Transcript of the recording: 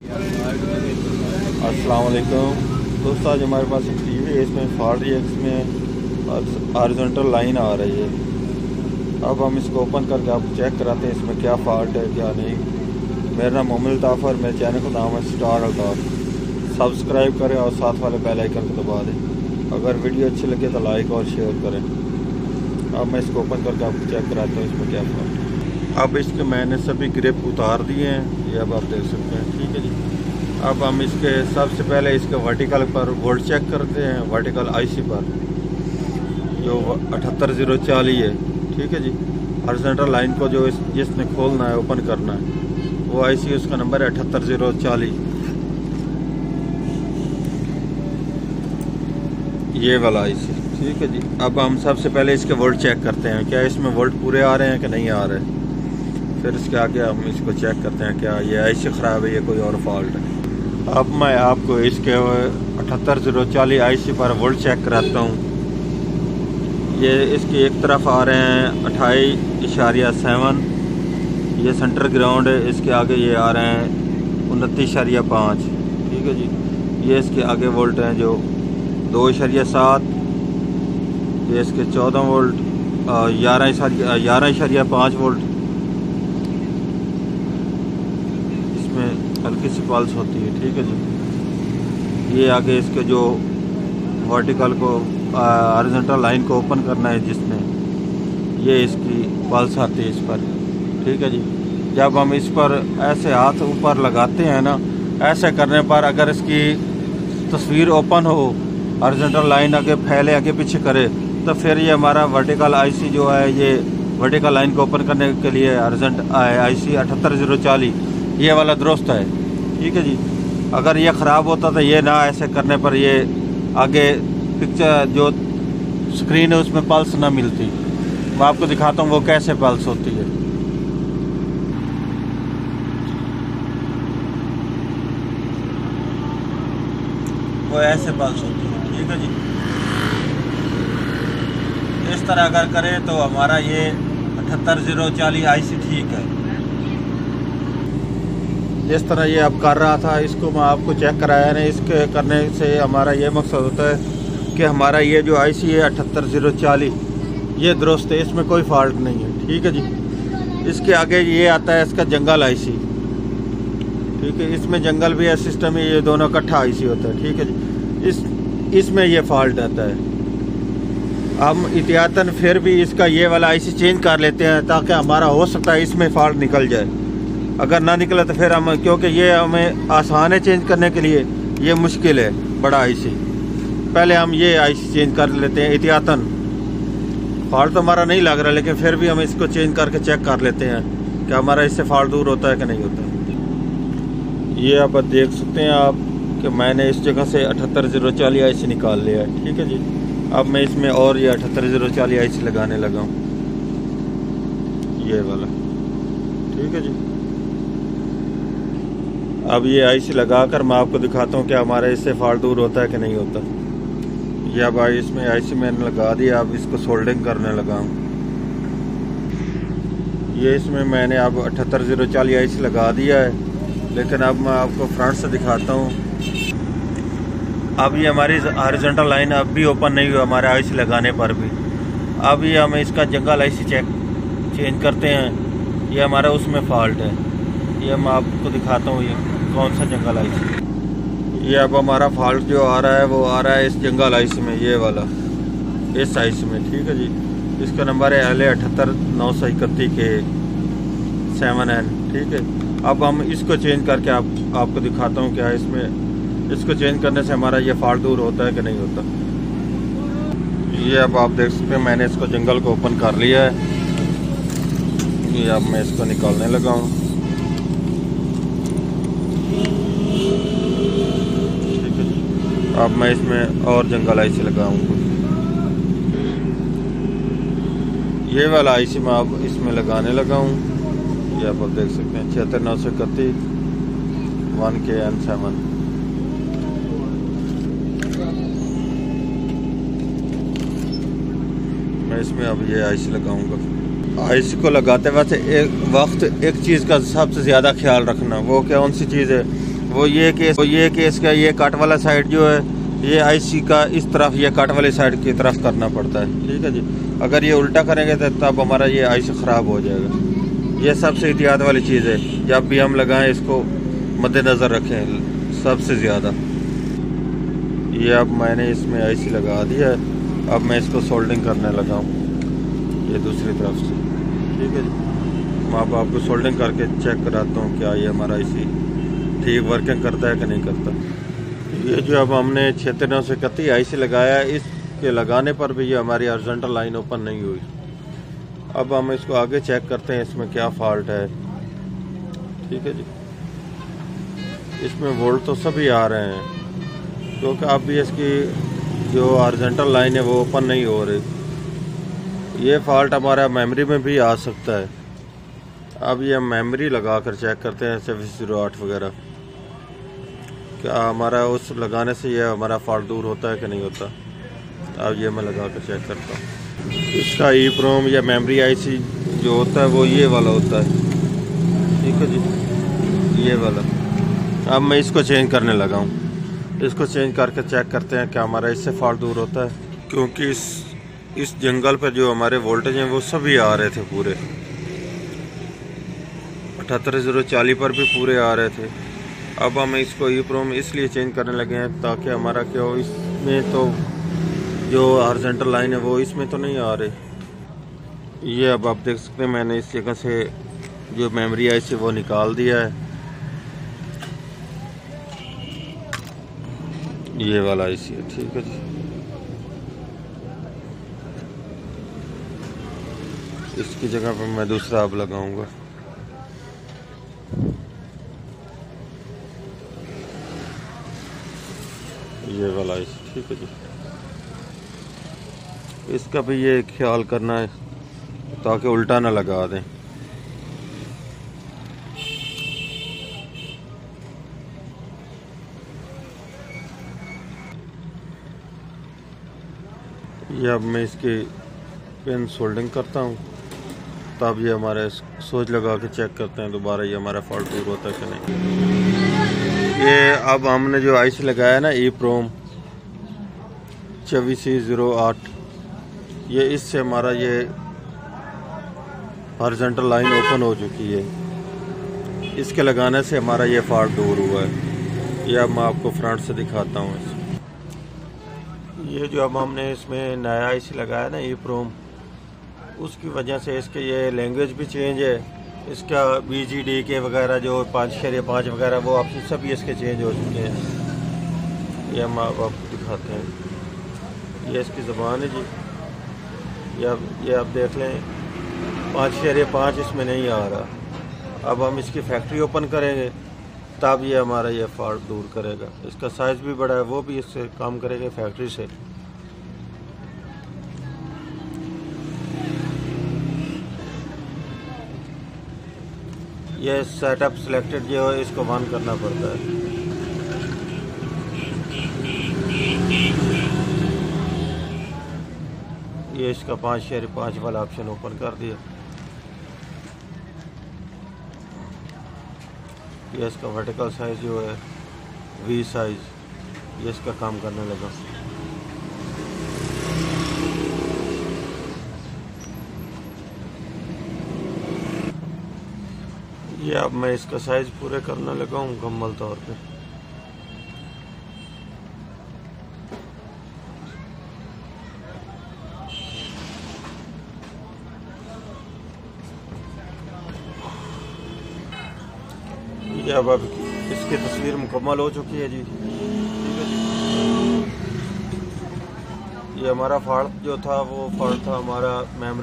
अस्सलाम वालेकुम दोस्तों, आज हमारे पास एक टीवी है। इसमें फॉल्ट है, इसमें हॉरिजॉन्टल लाइन आ रही है। अब हम इसको ओपन करके आपको चेक कराते हैं इसमें क्या फॉल्ट है क्या नहीं। मेरा नाम मोमिन अल्ताफ़ और मेरे चैनल का नाम है स्टार अल्ताफ़। सब्सक्राइब करें और साथ वाले बेल आइकन को दबा दें। अगर वीडियो अच्छी लगे तो लाइक और शेयर करें। अब मैं इसको ओपन करके आपको चेक कराता हूँ इसमें क्या फॉल्ट है। अब इसके मैंने सभी ग्रिप उतार दिए हैं, ये अब आप देख सकते हैं। ठीक है जी। अब हम इसके सबसे पहले इसके वर्टिकल पर वोल्ट चेक करते हैं। वर्टिकल आईसी पर जो 78040 है। ठीक है जी। हॉरिजॉन्टल लाइन को जो जिसने खोलना है, ओपन करना है, वो आईसी उसका नंबर है 78040, ये वाला आईसी। ठीक है जी। अब हम सबसे पहले इसके वोल्ट चेक करते हैं, क्या इसमें वोल्ट पूरे आ रहे हैं कि नहीं आ रहे। फिर इसके आगे हम इसको चेक करते हैं क्या ये आईसी ख़राब है या कोई और फॉल्ट है। अब मैं आपको इसके 78040 आईसी पर वोल्ट चेक कराता हूँ। ये इसकी एक तरफ आ रहे हैं 28.7, ये सेंटर ग्राउंड है। इसके आगे ये आ रहे हैं 29.5। ठीक है जी। ये इसके आगे वोल्ट हैं जो 2.7, ये इसके 14 वोल्ट, 11.5 वोल्ट। हल्की सी पल्स होती है। ठीक है जी। ये आगे इसके जो वर्टिकल को हॉरिजॉन्टल लाइन को ओपन करना है जिसने, ये इसकी पल्स आती है इस पर। ठीक है जी। जब हम इस पर ऐसे हाथ ऊपर लगाते हैं ना, ऐसे करने पर अगर इसकी तस्वीर ओपन हो, हॉरिजॉन्टल लाइन आगे फैले, आगे पीछे करे, तो फिर ये हमारा वर्टिकल आईसी जो है, ये वर्टिकल लाइन को ओपन करने के लिए हॉरिजॉन्टल आईसी 78040 ये वाला दुरुस्त है। ठीक है जी। अगर ये ख़राब होता तो ये ना ऐसे करने पर ये आगे पिक्चर जो स्क्रीन है उसमें पल्स ना मिलती। मैं आपको दिखाता हूँ वो कैसे पल्स होती है। वो ऐसे पल्स होती है। ठीक है जी। इस तरह अगर करें तो हमारा ये 78040 आईसी ठीक है। जिस तरह ये अब कर रहा था, इसको मैं आपको चेक कराया नहीं। इसके करने से हमारा ये मकसद होता है कि हमारा ये जो आईसी है 78040 ये दुरुस्त है, इसमें कोई फॉल्ट नहीं है। ठीक है जी। इसके आगे ये आता है इसका जंगल आईसी। ठीक है। इसमें जंगल भी है सिस्टम है, ये दोनों इकट्ठा आईसी होता है। ठीक है जी। इसमें ये फॉल्ट आता है। हम एहतियातन फिर भी इसका ये वाला आईसी चेंज कर लेते हैं ताकि हमारा हो सकता है इसमें फॉल्ट निकल जाए। अगर ना निकले तो फिर हम, क्योंकि ये हमें आसान है चेंज करने के लिए, ये मुश्किल है बड़ा आईसी। पहले हम ये आईसी चेंज कर लेते हैं एहतियातन। फॉल्ट तो हमारा नहीं लग रहा, लेकिन फिर भी हम इसको चेंज करके चेक कर लेते हैं कि हमारा इससे फॉल्ट दूर होता है कि नहीं होता। ये आप देख सकते हैं आप कि मैंने इस जगह से 78040 आईसी निकाल लिया है। ठीक है जी। अब मैं इसमें और ये 78040 आईसी लगाने लगा हूँ, ये वाला। ठीक है जी। अब ये आईसी लगाकर मैं आपको दिखाता हूँ कि हमारा इससे फॉल्ट दूर होता है कि नहीं होता। ये अब इसमें आईसी मैंने लगा दिया। अब इसको सोल्डरिंग करने लगा हूँ। ये इसमें मैंने अब 78040 आईसी लगा दिया है, लेकिन अब मैं आपको फ्रंट से दिखाता हूँ। अब ये हमारी हॉरिजॉन्टल लाइन अब भी ओपन नहीं हुई हमारे आईसी लगाने पर भी। अब ये हम इसका जंगल आईसी चेंज करते हैं, ये हमारा उसमें फॉल्ट है। ये मैं आपको दिखाता हूँ ये कौन सा जंगल आईसी। ये अब हमारा फॉल्ट जो आ रहा है वो आ रहा है इस जंगल आईसी में, ये वाला इस आईसी में। ठीक है जी। इसका नंबर है LA78931 के 7N। ठीक है। अब हम इसको चेंज करके आपको दिखाता हूँ क्या इसमें, इसको चेंज करने से हमारा ये फॉल्ट दूर होता है कि नहीं होता। ये अब आप देख सकते हैं मैंने इसको जंगल को ओपन कर लिया है। ये अब मैं इसको निकालने लगा हूँ। अब मैं इसमें और जंगल आईसी लगाऊंगा। ये वाला आईसी मैं अब इसमें लगाने लगा हूँ। ये आप देख सकते हैं 76931 1KN7। मैं इसमें अब ये आईसी लगाऊंगा। आईसी को लगाते वक्त एक चीज़ का सबसे ज़्यादा ख्याल रखना, वो कौन सी चीज़ है, वो ये कि इसका ये कट वाला साइड जो है ये आईसी का इस तरफ ये कट वाली साइड की तरफ करना पड़ता है। ठीक है जी, अगर ये उल्टा करेंगे तो तब हमारा ये आईसी ख़राब हो जाएगा। ये सबसे एहतियात वाली चीज़ है, जब भी हम लगाएं इसको मद्देनज़र रखें सबसे ज़्यादा। ये अब मैंने इसमें आईसी लगा दिया है, अब मैं इसको सोल्डिंग करने लगा हूँ ये दूसरी तरफ से। ठीक है जी, मैं अब आपको सोल्डिंग करके चेक कराता हूँ क्या ये हमारा आईसी ठीक वर्किंग करता है कि नहीं करता। ये जो अब हमने 9631 आईसी लगाया, इसके लगाने पर भी ये हमारी हॉरिजॉन्टल लाइन ओपन नहीं हुई। अब हम इसको आगे चेक करते हैं इसमें क्या फॉल्ट है। ठीक है जी, इसमें वोल्ट तो सभी आ रहे हैं, क्योंकि अब भी इसकी जो हॉरिजॉन्टल लाइन है वो ओपन नहीं हो रही। ये फॉल्ट हमारा मेमोरी में भी आ सकता है। अब ये हम मेमोरी लगा कर चेक करते हैं 708 वगैरह, क्या हमारा उस लगाने से ये हमारा फॉल्ट दूर होता है कि नहीं होता। अब ये मैं लगा कर चेक करता हूँ। इसका EEPROM या मेमोरी आईसी जो होता है वो ये वाला होता है। ठीक है जी, ये वाला। अब मैं इसको चेंज करने लगा हूँ। इसको चेंज करके चेक करते हैं क्या हमारा इससे फॉल्ट दूर होता है, क्योंकि इस जंगल पर जो हमारे वोल्टेज हैं वो सभी आ रहे थे पूरे 78040 पर भी पूरे आ रहे थे। अब हम इसको EEPROM इसलिए चेंज करने लगे हैं ताकि हमारा क्या हो, इसमें तो जो हॉरिजॉन्टल लाइन है वो इसमें तो नहीं आ रही। ये अब आप देख सकते हैं मैंने इस जगह से जो मेमोरी आईसी वो निकाल दिया है, ये वाला आईसी है। ठीक है जी, इसकी जगह पर मैं दूसरा अब लगाऊंगा। ये वाला आईसी। ठीक है जी, इसका भी ये ख्याल करना है ताकि उल्टा ना लगा दें। ये अब मैं इसकी पिन सोल्डिंग करता हूँ, तब ये हमारे सोच लगा के चेक करते हैं दोबारा ये हमारा फॉल्ट दूर होता है कि नहीं। ये अब हमने जो आईसी लगाया ना EEPROM 2408, ये इससे हमारा ये हॉरिजॉन्टल लाइन ओपन हो चुकी है। इसके लगाने से हमारा ये फॉल्ट दूर हुआ है। ये अब मैं आपको फ्रंट से दिखाता हूँ। ये जो अब हमने इसमें नया आईसी लगाया ना EEPROM, उसकी वजह से इसके ये लैंग्वेज भी चेंज है। इसका BGD के वगैरह जो 5.5 वगैरह वो ऑप्शन सभी इसके चेंज हो चुके हैं। ये हम आपको दिखाते हैं। ये इसकी ज़बान है जी, ये आप देख लें 5.5 इसमें नहीं आ रहा। अब हम इसकी फैक्ट्री ओपन करेंगे तब ये हमारा ये फॉल्ट दूर करेगा। इसका साइज़ भी बड़ा है, वो भी इससे काम करेंगे फैक्ट्री से। ये सेटअप सिलेक्टेड जो है इसको ऑन करना पड़ता है। ये इसका 5.5 वाला ऑप्शन ओपन कर दिया। ये इसका वर्टिकल साइज जो है V साइज, ये इसका काम करने लगा। ये अब मैं इसका साइज पूरे करने लगा हूँ मुकम्मल तौर पे। ये अब इसकी तस्वीर मुकम्मल हो चुकी है जी। ठीक है जी, ये हमारा फॉल्ट जो था वो फॉल्ट था हमारा मेमोरी